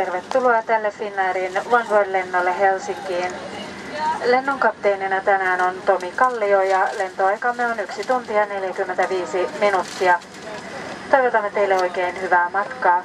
tervetuloa tälle Finnairin One World-lennolle Helsinkiin. Lennon kapteenina tänään on Tomi Kallio ja lentoaikamme on 1 tuntia 45 minuuttia. Toivotamme teille oikein hyvää matkaa.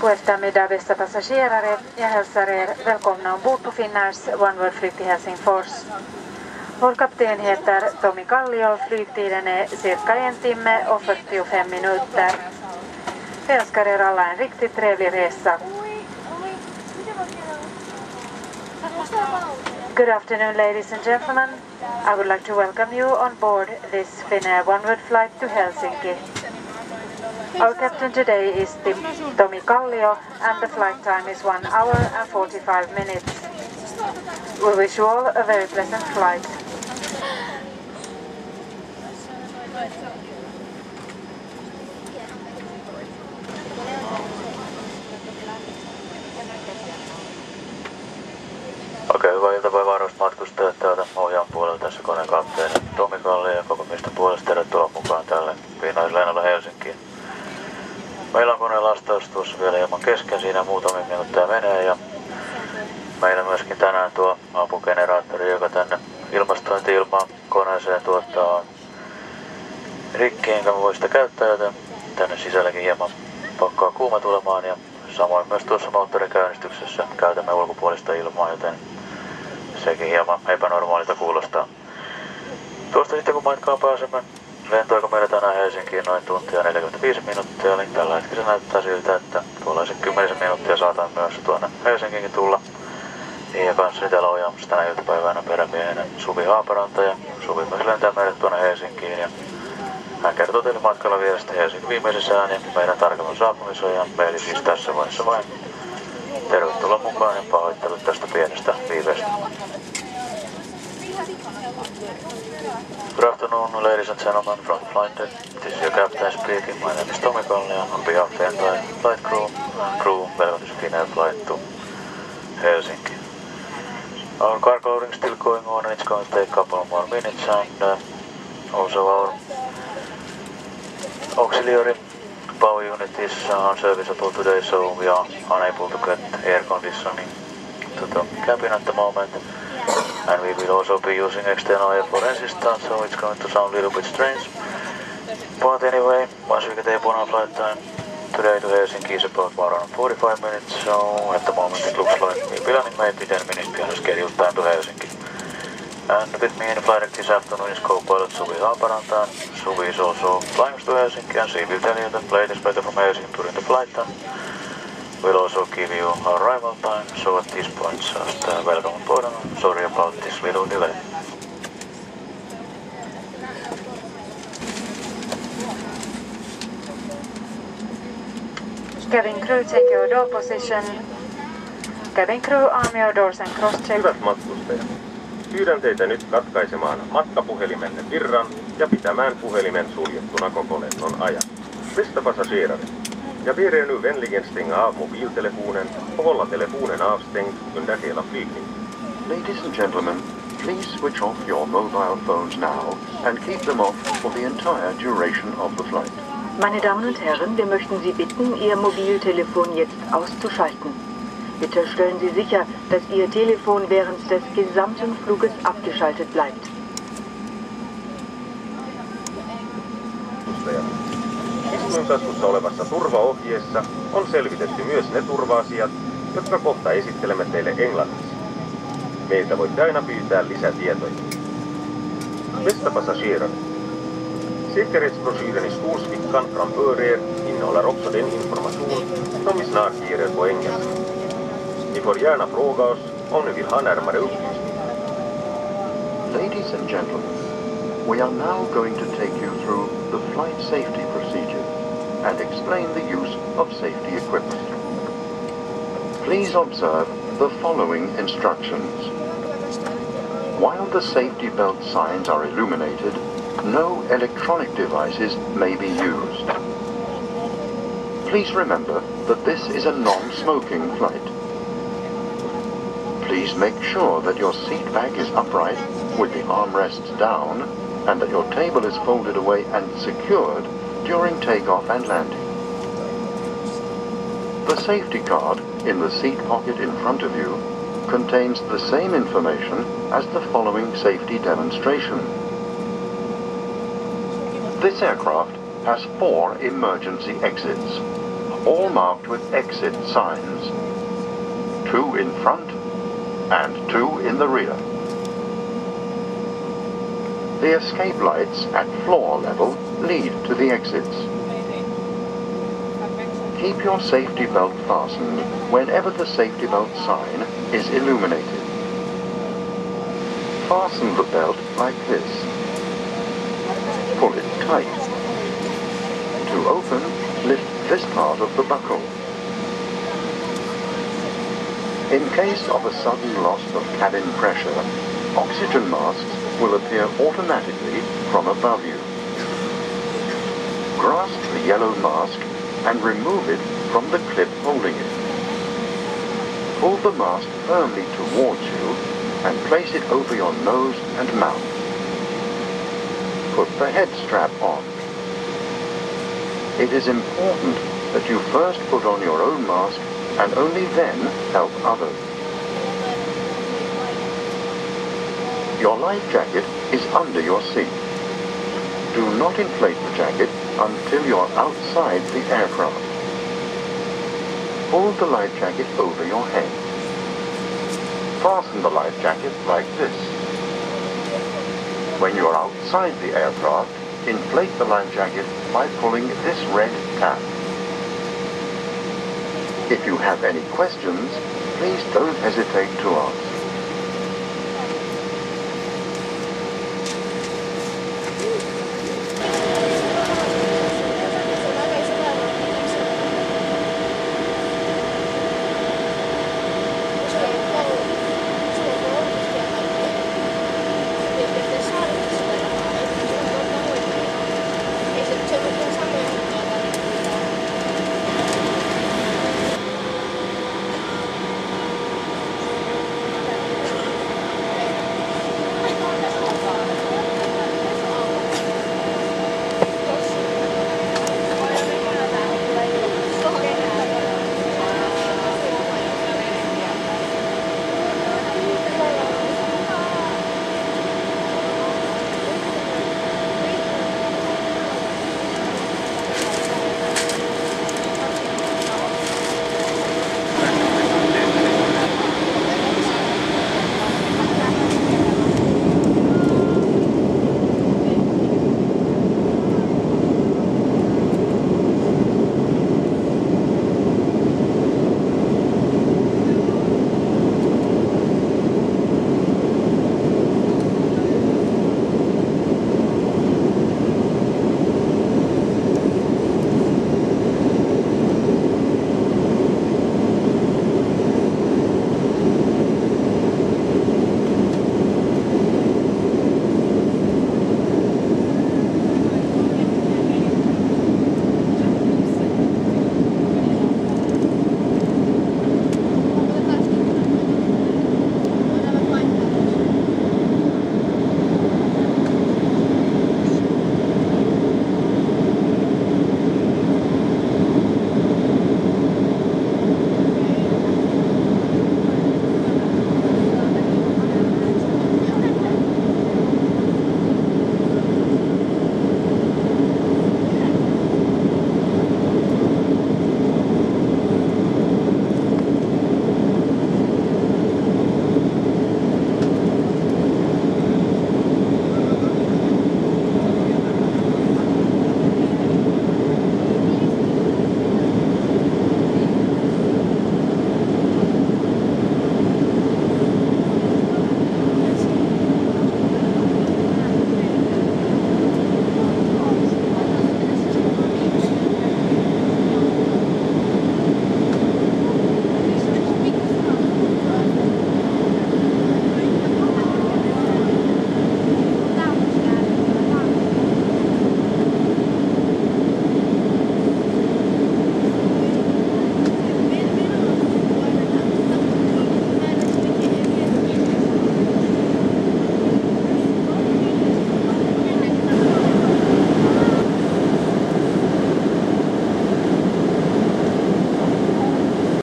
På eftermiddag bästa passagerare, jag hälsar er välkomna ombord på Finnair's One World-flyg till Helsingfors. Vår kapten heter Tomi Kallio, flygtiden är cirka 1 timme och 45 minuter. Vi önskar er alla en riktigt trevlig resa. Good afternoon, ladies and gentlemen. I would like to welcome you on board this Finnair One World flight to Helsinki. Our captain today is Tomi Kallio and the flight time is 1 hour and 45 minutes. We wish you all a very pleasant flight. Okei, hyvää iltapäivää arvoisat matkustajat. Täältä ohjaan puolella tässä koneen kapteeni Tomi Kallio ja koko miesten puolesta tervetuloa mukaan tälle Finnair-lennolle Helsinkiin. Meillä on koneen lastaus tuossa vielä hieman kesken, siinä muutamia minuutteja menee ja meillä myöskin tänään tuo apugeneraattori, joka tänne ilmastointi-ilmaan koneeseen tuottaa, on rikki, enkä voi sitä käyttää, joten tänne sisälläkin hieman pakkaa kuuma tulemaan ja samoin myös tuossa moottorin käynnistyksessä käytämme ulkopuolista ilmaa, joten sekin hieman epänormaalilta kuulostaa. Tuosta sitten kun matkaan pääsemme, lentoaika meillä tänään Helsinkiin noin tuntia 45 minuuttia, eli tällä hetkellä se näyttää siltä, että tuollaiset 10 minuuttia saadaan myös tuonne Helsinkiinkin tulla. Ja kanssani täällä ohjaamassa tänä iltapäivänä perämiehenä Suvi Haaparanta ja Suvi myös lentää meidät tuonne Helsinkiin ja hän kertoo teille matkalla vielä sitten Helsingin viimeisessä ääni meidän tarkemman saapumisajan. Eli siis tässä vaiheessa vain tervetuloa mukaan ja pahoittelut tästä pienestä viiveestä. Good afternoon, ladies and gentlemen from the flight deck. This is your captain speaking. My name is Tomi Kallio. On behalf of the entire flight crew, welcome to Finnair flight to Helsinki. Our cargo loading is still going on and it's going to take a couple more minutes and also our auxiliary power unit is unserviceable today, so we are unable to get air conditioning to the cabin at the moment. And we will also be using external air for resistance, so it's going to sound a little bit strange. But anyway, once we get able on our flight time today to Helsinki is about 1 hour and 45 minutes, so at the moment it looks like we'll be running maybe 10 minutes behind the scheduled time to Helsinki. And with me in the flight deck this afternoon is co-pilot Suvi Haaparanta, and Suvi is also flying to Helsinki, and she will tell you the latest weather from Helsinki during the flight time. We'll also give you our arrival time, so at this point just welcome on board and sorry about this little delay. Cabin crew, take your door position. Cabin crew, arm your doors and cross-check. Hyvät matkustajat, pyydän teitä nyt katkaisemaan matkapuhelimenne virran ja pitämään puhelimen suljettuna koko lennon ajan. Bästa passagerare, jag ber er nu vänligen stänga av mobiltelefonen och hålla telefonen avstängd under hela flygningen. Ladies and gentlemen, please switch off your mobile phones now and keep them off for the entire duration of the flight. Meine Damen und Herren, wir möchten Sie bitten, Ihr Mobiltelefon jetzt auszuschalten. Bitte stellen Sie sicher, dass Ihr Telefon während des gesamten Fluges abgeschaltet bleibt. Istuintaskussa olevassa turvaohjeessa on selvitetty myös ne turva-asiat, jotka kohta esittelemme teille englanniksi. Meiltä voitte aina pyytää lisätietoja. Bästa passagerare. Säkerhetsbroschyren i stolsfickan framför er innehåller också den information som vi snart ger er på engelska. Ni får gärna fråga oss om ni vill ha närmare upplysningar. Ladies and gentlemen, we are now going to take you through the flight safety procedure and explain the use of safety equipment. Please observe the following instructions. While the safety belt signs are illuminated, no electronic devices may be used. Please remember that this is a non-smoking flight. Please make sure that your seat back is upright with the armrests down and that your table is folded away and secured during takeoff and landing. The safety card in the seat pocket in front of you contains the same information as the following safety demonstration. This aircraft has 4 emergency exits, all marked with exit signs. 2 in front and 2 in the rear. The escape lights at floor level lead to the exits. Keep your safety belt fastened whenever the safety belt sign is illuminated. Fasten the belt like this. Pull it tight. To open, lift this part of the buckle. In case of a sudden loss of cabin pressure, oxygen masks will appear automatically from above you. Grasp the yellow mask and remove it from the clip holding it. Pull the mask firmly towards you and place it over your nose and mouth. Put the head strap on. It is important that you first put on your own mask and only then help others. Your life jacket is under your seat. Do not inflate the jacket until you're outside the aircraft. Pull the life jacket over your head. Fasten the life jacket like this. When you're outside the aircraft, inflate the life jacket by pulling this red tab. If you have any questions, please don't hesitate to ask.